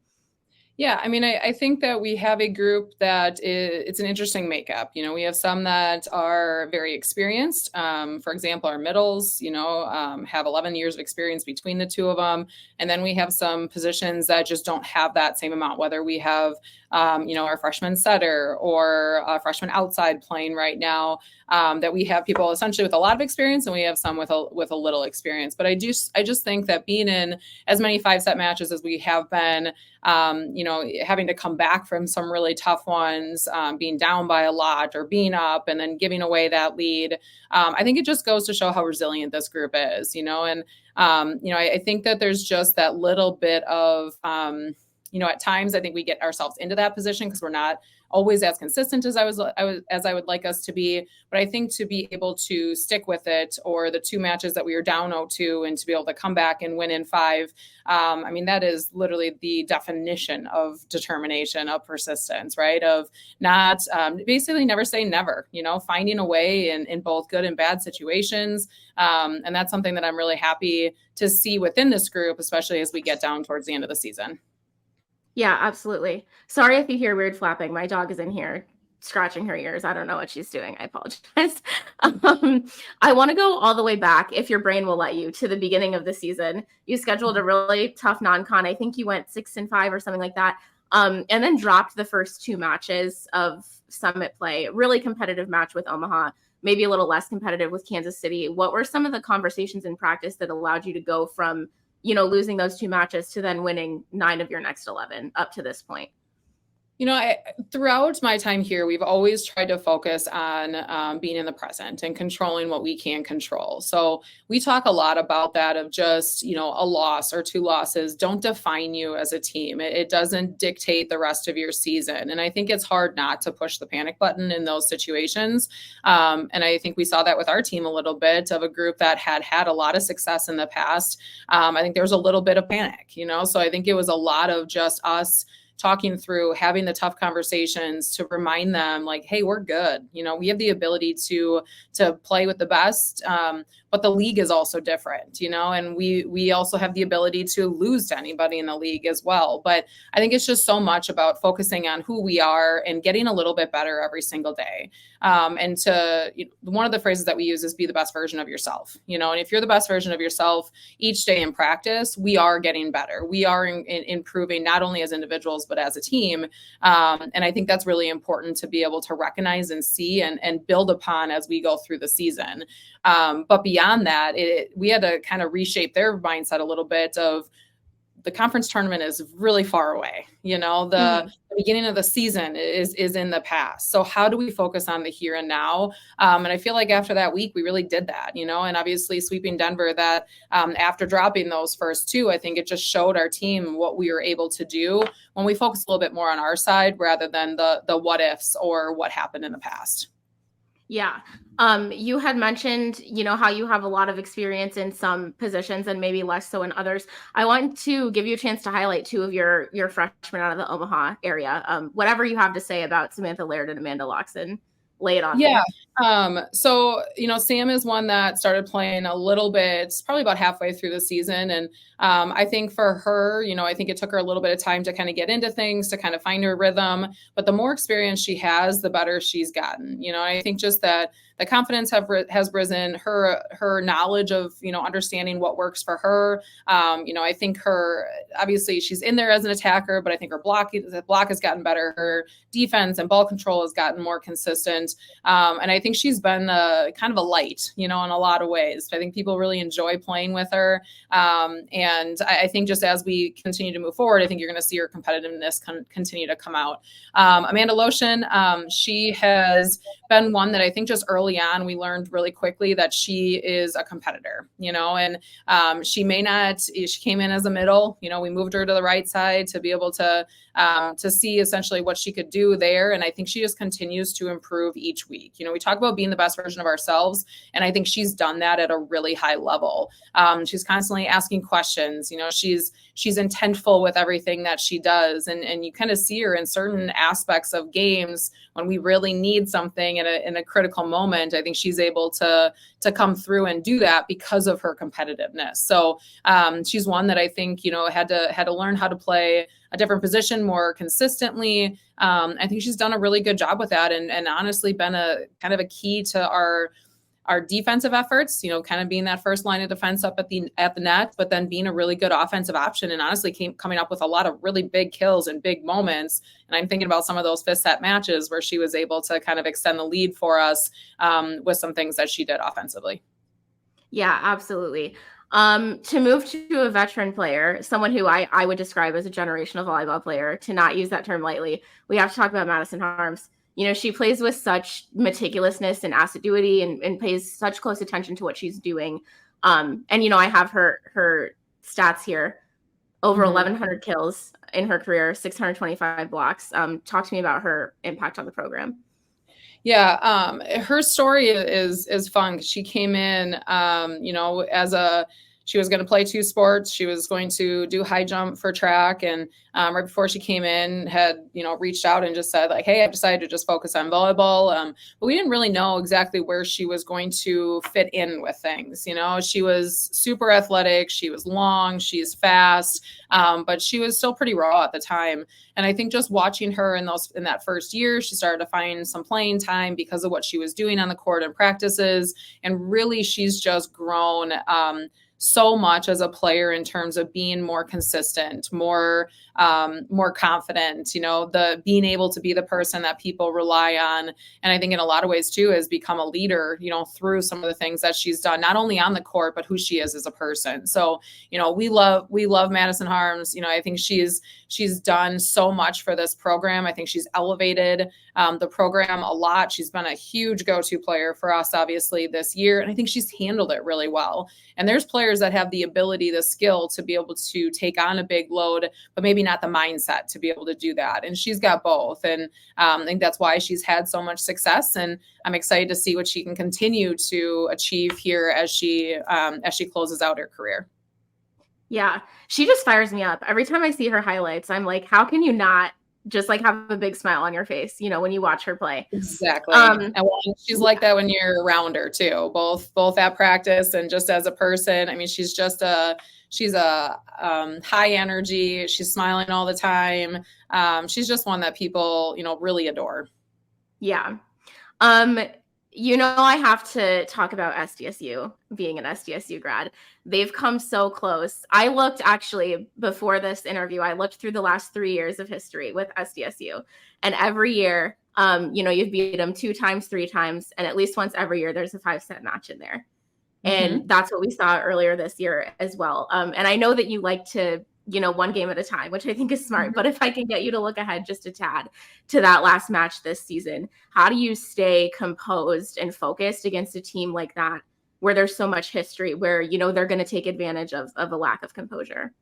Yeah, I mean, I think that we have a group that it's an interesting makeup. We have some that are very experienced. For example, our middles, have 11 years of experience between the two of them. And then we have some positions that just don't have that same amount, whether we have, our freshman setter or a freshman outside playing right now, that we have people essentially with a lot of experience and we have some with a little experience. But I just think that being in as many 5-set matches as we have been, having to come back from some really tough ones, being down by a lot or being up and then giving away that lead. I think it just goes to show how resilient this group is, and I think that there's just that little bit of, at times I think we get ourselves into that position because we're not always as consistent as I would like us to be. But I think to be able to stick with it, or the 2 matches that we were down 0-2 and to be able to come back and win in 5, that is literally the definition of determination, of persistence, right? Of not basically never say never, finding a way in both good and bad situations. And that's something that I'm really happy to see within this group, especially as we get down towards the end of the season. Yeah, absolutely. Sorry if you hear weird flapping. My dog is in here scratching her ears. I don't know what she's doing. I apologize. I want to go all the way back, if your brain will let you, to the beginning of the season. You scheduled a really tough non-con. I think you went 6-5 or something like that. And then dropped the first 2 matches of summit play. Really competitive match with Omaha, maybe a little less competitive with Kansas City. What were some of the conversations in practice that allowed you to go from losing those 2 matches to then winning 9 of your next 11 up to this point? Throughout my time here, we've always tried to focus on being in the present and controlling what we can control. So we talk a lot about that, of just, a loss or 2 losses don't define you as a team. It doesn't dictate the rest of your season. And I think it's hard not to push the panic button in those situations. And I think we saw that with our team a little bit, of a group that had a lot of success in the past. I think there was a little bit of panic, so I think it was a lot of just us talking through, having the tough conversations to remind them, like, hey, we're good. We have the ability to play with the best, but the league is also different, and we also have the ability to lose to anybody in the league as well. But I think it's just so much about focusing on who we are and getting a little bit better every single day. And one of the phrases that we use is be the best version of yourself, and if you're the best version of yourself each day in practice, we are getting better. We are improving, not only as individuals, but as a team. And I think that's really important to be able to recognize and see and build upon as we go through the season. But beyond that, we had to kind of reshape their mindset a little bit of, the conference tournament is really far away. The beginning of the season is in the past. So how do we focus on the here and now? And I feel like after that week, we really did that, and obviously sweeping Denver, that after dropping those first 2, I think it just showed our team what we were able to do when we focus a little bit more on our side rather than the what ifs or what happened in the past. Yeah. You had mentioned, how you have a lot of experience in some positions and maybe less so in others. I want to give you a chance to highlight 2 of your freshmen out of the Omaha area. Whatever you have to say about Samantha Laird and Amanda Loxon, lay it on me. So, Sam is one that started playing a little bit, probably about halfway through the season. And I think for her, I think it took her a little bit of time to kind of get into things, to kind of find her rhythm. But the more experience she has, the better she's gotten. I think just that the confidence has risen, her knowledge of, understanding what works for her. I think obviously she's in there as an attacker, but I think her block has gotten better. Her defense and ball control has gotten more consistent. And I think she's been kind of a light, in a lot of ways. I think people really enjoy playing with her. And I think just as we continue to move forward, I think you're going to see her competitiveness continue to come out. Amanda Lotion, she has been one that I think just early on, we learned really quickly that she is a competitor, and she came in as a middle, we moved her to the right side to be able to see essentially what she could do there. And I think she just continues to improve each week. We talk about being the best version of ourselves, and I think she's done that at a really high level. She's constantly asking questions, she's intentful with everything that she does. And you kind of see her in certain aspects of games when we really need something in a critical moment. I think she's able to come through and do that because of her competitiveness. So she's one that I think, had to learn how to play a different position more consistently. I think she's done a really good job with that, and honestly been a kind of a key to our defensive efforts, kind of being that first line of defense up at the net, but then being a really good offensive option, and honestly coming up with a lot of really big kills and big moments. And I'm thinking about some of those fifth set matches where she was able to kind of extend the lead for us with some things that she did offensively. Yeah, absolutely. To move to a veteran player, someone who I would describe as a generational volleyball player, to not use that term lightly, we have to talk about Madison Harms. She plays with such meticulousness and assiduity and pays such close attention to what she's doing. And, I have her stats here, over 1,100 kills in her career, 625 blocks. Talk to me about her impact on the program. Yeah, her story is fun. She came in, she was going to play two sports. She was going to do high jump for track. And right before she came in, had, reached out and just said like, hey, I've decided to just focus on volleyball. But we didn't really know exactly where she was going to fit in with things. She was super athletic. She was long, she's fast, but she was still pretty raw at the time. And I think just watching her in that first year, she started to find some playing time because of what she was doing on the court and practices. And really, she's just grown so much as a player in terms of being more consistent, more confident, the being able to be the person that people rely on. And I think in a lot of ways too, has become a leader, through some of the things that she's done, not only on the court, but who she is as a person. So, we love Madison Harms. I think she's done so much for this program. I think she's elevated the program a lot. She's been a huge go-to player for us, obviously, this year. And I think she's handled it really well. And there's players that have the ability, the skill to be able to take on a big load, but maybe not the mindset to be able to do that. And she's got both. And I think that's why she's had so much success. And I'm excited to see what she can continue to achieve here as she closes out her career. Yeah, she just fires me up. Every time I see her highlights, I'm like, how can you not just like have a big smile on your face, when you watch her play? Exactly. And she's like that when you're around her too, both at practice and just as a person. I mean, she's a high energy. She's smiling all the time. She's just one that people, really adore. Yeah. I have to talk about SDSU, being an SDSU grad. They've come so close. I looked actually before this interview, I looked through the last 3 years of history with SDSU. And every year, you've beat them 2 times, 3 times, and at least once every year, there's a 5-set match in there. And that's what we saw earlier this year as well. And I know that you like to, one game at a time, which I think is smart. But if I can get you to look ahead just a tad to that last match this season, how do you stay composed and focused against a team like that, where there's so much history, where, they're going to take advantage of a lack of composure?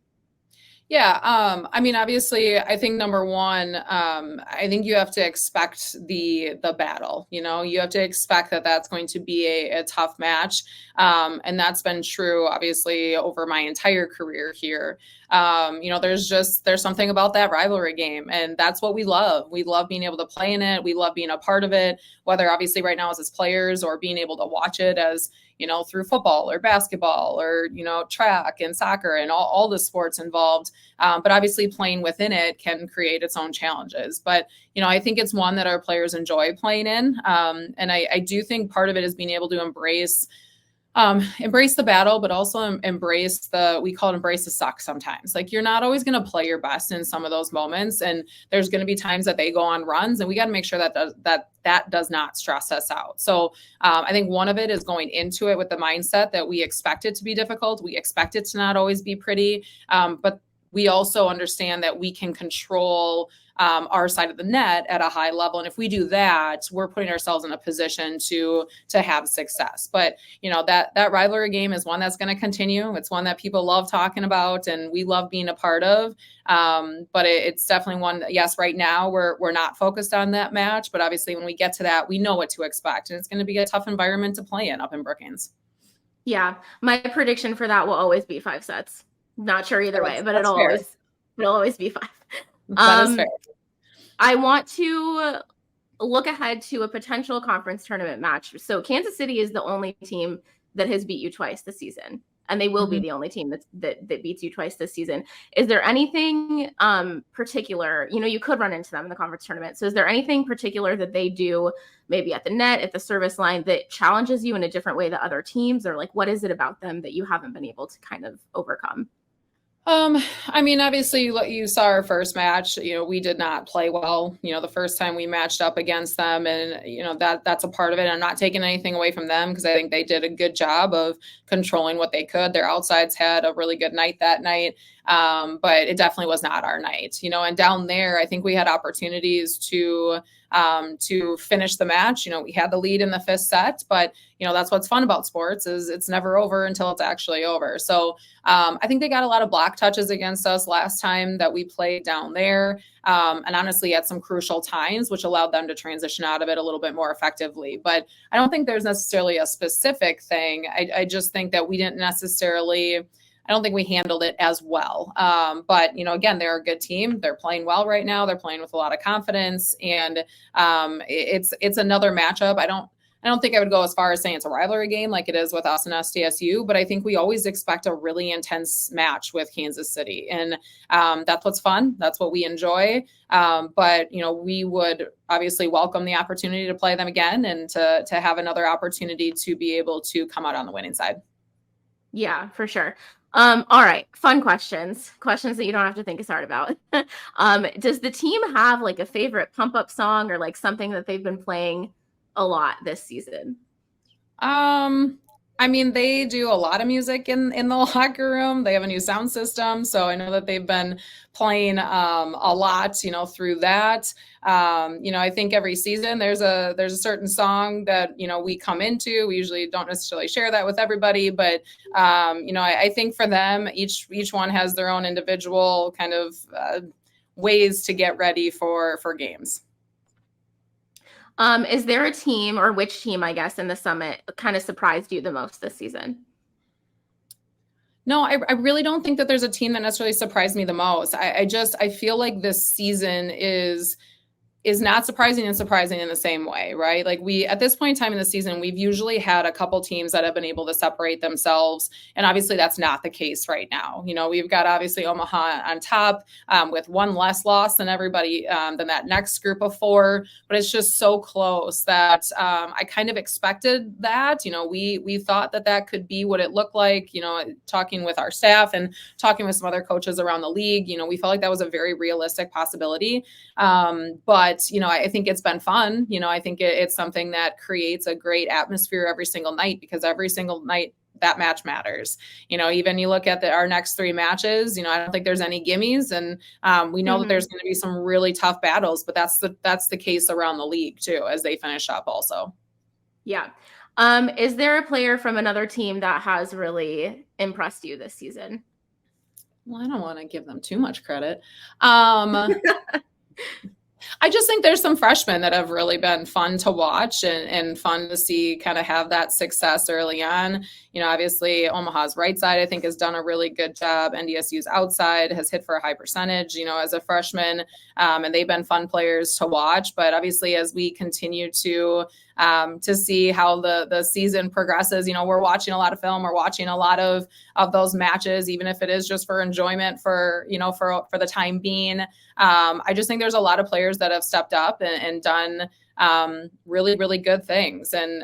Yeah. I mean, obviously, I think number one, I think you have to expect the battle. You have to expect that that's going to be a tough match. And that's been true, obviously, over my entire career here. There's something about that rivalry game, and that's what we love. We love being able to play in it. We love being a part of it, whether obviously right now as players or being able to watch it as, through football or basketball or, track and soccer and all the sports involved. But obviously playing within it can create its own challenges. But, I think it's one that our players enjoy playing in. And I do think part of it is being able to embrace Embrace the battle, but also embrace we call it embrace the suck sometimes. Like, you're not always going to play your best in some of those moments. And there's going to be times that they go on runs, and we got to make sure that does not stress us out. So I think one of it is going into it with the mindset that we expect it to be difficult. We expect it to not always be pretty. But we also understand that we can control our side of the net at a high level. And if we do that, we're putting ourselves in a position to have success. But, that rivalry game is one that's going to continue. It's one that people love talking about and we love being a part of. But it's definitely one, yes, right now we're not focused on that match, but obviously when we get to that, we know what to expect. And it's going to be a tough environment to play in up in Brookings. Yeah. My prediction for that will always be 5 sets. Not sure either way, but it'll fair. always be 5. That is fair. I want to look ahead to a potential conference tournament match. So Kansas City is the only team that has beat you twice this season, and they will be the only team that beats you twice this season. Is there anything particular, you could run into them in the conference tournament. So is there anything particular that they do maybe at the net, at the service line, that challenges you in a different way than other teams? Or like, what is it about them that you haven't been able to kind of overcome? Obviously you saw our first match, we did not play well, the first time we matched up against them, and, that's a part of it. I'm not taking anything away from them because I think they did a good job of controlling what they could. Their outsides had a really good night that night. But it definitely was not our night, and down there, I think we had opportunities to finish the match. We had the lead in the 5th set, but that's what's fun about sports is it's never over until it's actually over. So I think they got a lot of block touches against us last time that we played down there. And honestly, at some crucial times, which allowed them to transition out of it a little bit more effectively. But I don't think there's necessarily a specific thing. I just think that we didn't necessarily, I don't think we handled it as well. But, again, they're a good team. They're playing well right now. They're playing with a lot of confidence. And it's another matchup. I don't think I would go as far as saying it's a rivalry game like it is with us and SDSU, but I think we always expect a really intense match with Kansas City. And that's what's fun. That's what we enjoy. But, we would obviously welcome the opportunity to play them again and to have another opportunity to be able to come out on the winning side. Yeah, for sure. All right. Fun questions that you don't have to think as hard about. Does the team have like a favorite pump up song or like something that they've been playing a lot this season? They do a lot of music in the locker room. They have a new sound system. So I know that they've been playing a lot, through that. I think every season there's a certain song that, we come into. We usually don't necessarily share that with everybody, but I think for them, each one has their own individual kind of ways to get ready for games. Is there a team, or which team, I guess, in the Summit kind of surprised you the most this season? No, I really don't think that there's a team that necessarily surprised me the most. I feel like this season is not surprising and surprising in the same way, right? Like at this point in time in the season, we've usually had a couple teams that have been able to separate themselves. And obviously that's not the case right now. We've got obviously Omaha on top with one less loss than everybody, than that next group of 4, but it's just so close that I kind of expected that. We thought that could be what it looked like, talking with our staff and talking with some other coaches around the league, we felt like that was a very realistic possibility. But I think it's been fun. I think it's something that creates a great atmosphere every single night, because every single night that match matters. Even you look at our next 3 matches, I don't think there's any gimmies, and we know that there's going to be some really tough battles, but that's the case around the league too, as they finish up also. Yeah. Is there a player from another team that has really impressed you this season? Well, I don't want to give them too much credit. I just think there's some freshmen that have really been fun to watch and fun to see kind of have that success early on. Obviously Omaha's right side, I think, has done a really good job. NDSU's outside has hit for a high percentage, as a freshman, and they've been fun players to watch. But obviously, as we continue to see how the season progresses, we're watching a lot of film, we're watching a lot of those matches, even if it is just for enjoyment for the time being. I just think there's a lot of players that have stepped up and done really, really good things. And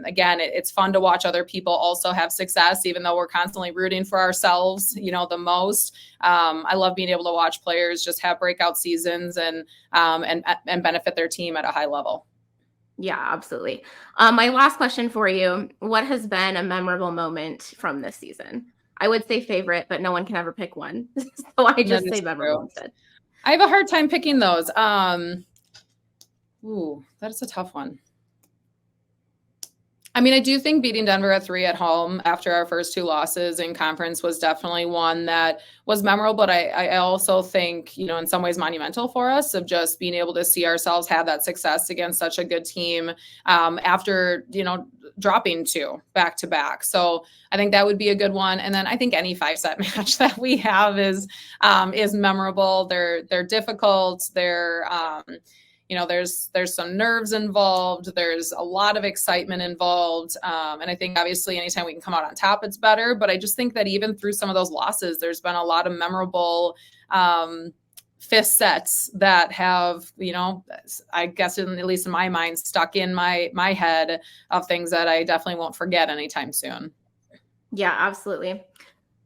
again, it's fun to watch other people also have success, even though we're constantly rooting for ourselves, the most. I love being able to watch players just have breakout seasons and benefit their team at a high level. Yeah, absolutely. My last question for you, what has been a memorable moment from this season? I would say favorite, but no one can ever pick one. So I just say memorable instead. I have a hard time picking those. Ooh, that's a tough one. I mean, I do think beating Denver at 3 at home after our first 2 losses in conference was definitely one that was memorable, but I also think, in some ways monumental for us, of just being able to see ourselves have that success against such a good team after, dropping 2 back to back. So I think that would be a good one. And then I think any 5-set match that we have is memorable. They're difficult. They're, there's some nerves involved. There's a lot of excitement involved. And I think obviously anytime we can come out on top, it's better. But I just think that even through some of those losses, there's been a lot of memorable 5th sets that have, I guess at least in my mind, stuck in my head of things that I definitely won't forget anytime soon. Yeah, absolutely.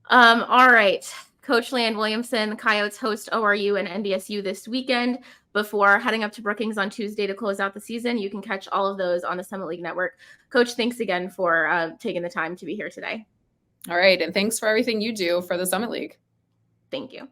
All right. Coach Leanne Williamson, the Coyotes host ORU and NDSU this weekend before heading up to Brookings on Tuesday to close out the season. You can catch all of those on the Summit League Network. Coach, thanks again for taking the time to be here today. All right. And thanks for everything you do for the Summit League. Thank you.